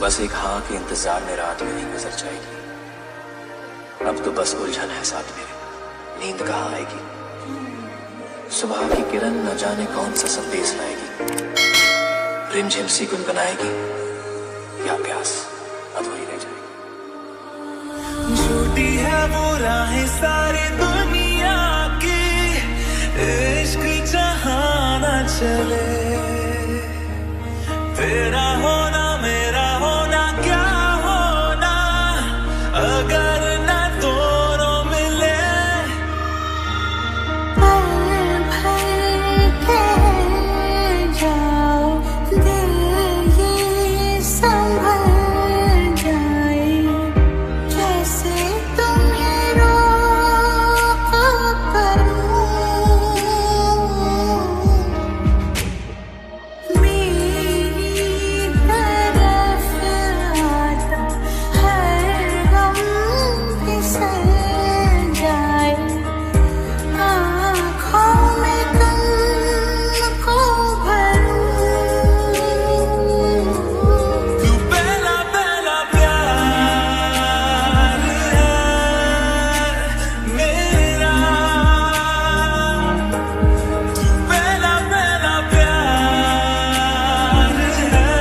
बस एक हाँ के इंतजार में रात में नहीं गुजर जाएगी। अब तो बस उलझन है साथ मेरे, नींद कहाँ आएगी। सुबह की किरण न जाने कौन सा संदेश लाएगी, रिमझिम सी गुनगुनाएगी या प्यास अधूरी रह जाएगी। झूठी है वो राहें सारी दुनिया की, इश्क जहां न चले। तेरा होना मेरा होना क्या होना, अगर न दोनों मिले। पल भर के जाओ, दिल ये संभल जाए, जैसे तुम्हें रोक करूं। मेरी तरफ आता हर गम फिसल जाए, आँखों में तुमको भरूं। तू पहला पहला प्यार है मेरा, तू पहला पहला प्यार है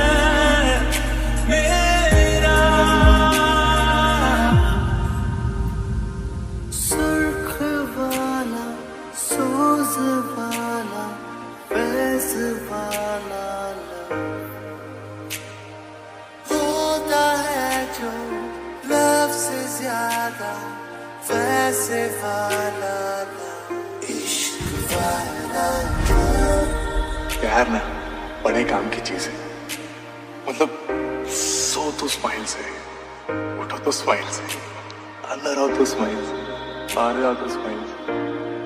मेरा। सुर्ख वाला सोज वाला फैज वाला होता है जो लव से ज्यादा, वैसे वाला इश्क वाला। प्यार ना बड़े काम की चीज है। मतलब सो तो स्माइल से, उठो तो स्माइल से, अंदर आओ तो स्माइल से, बाहर आओ तो स्माइल से।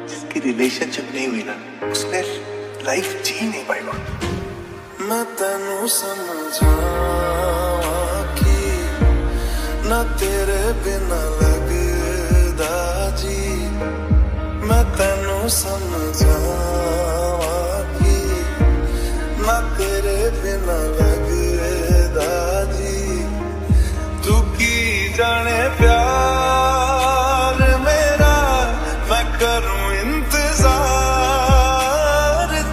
जिसकी रिलेशनशिप नहीं हुई ना, उसने लाइफ जी नहीं पाएगा। मैं तेनू समझावा कि ना तेरे बिना लगदा जी। मैं तेनू समझावा कि ना तेरे बिना लगदा जी। तू की जाने प्यार मेरा, मैं करूं इंतजार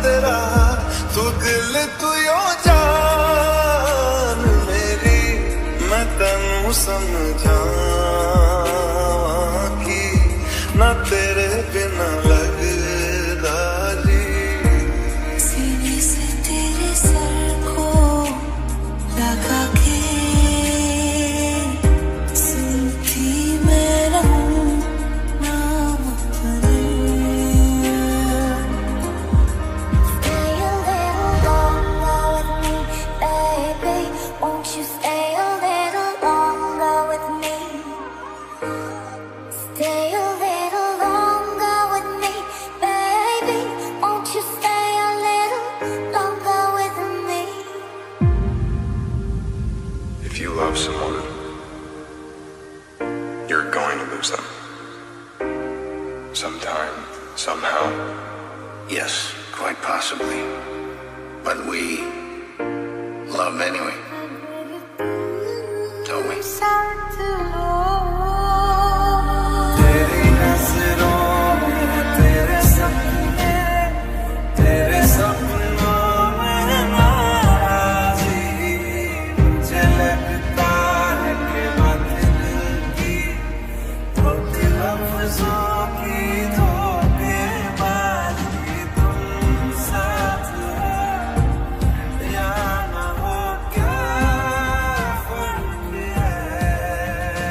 तेरा। तू दिल तू यो जान मेरी, मैं तेनू समझावा कि ना तेरे बिना लगदा जी। सीने से तेरे सर को लगा के सुनती मैं रहूं नाम अपने। Stay a little longer with me, baby. Won't you stay a little longer with me? Stay a little longer with me, baby. Won't you stay a little longer with me? If you love someone, you're going to lose them. Sometime, somehow. Yes, quite possibly. But we love anyway, don't we? साथ लो तेरी नजरों में तेरे सपने, तेरे सपनों में नाराज़ी। मुझे लगता है कि मैं दिल की धोती लफ्ज़ों की धोखेबाजी। तुम साथ हो या न हो, क्या फर्क है।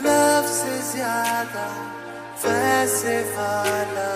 लव से ज्यादा वैसे वाला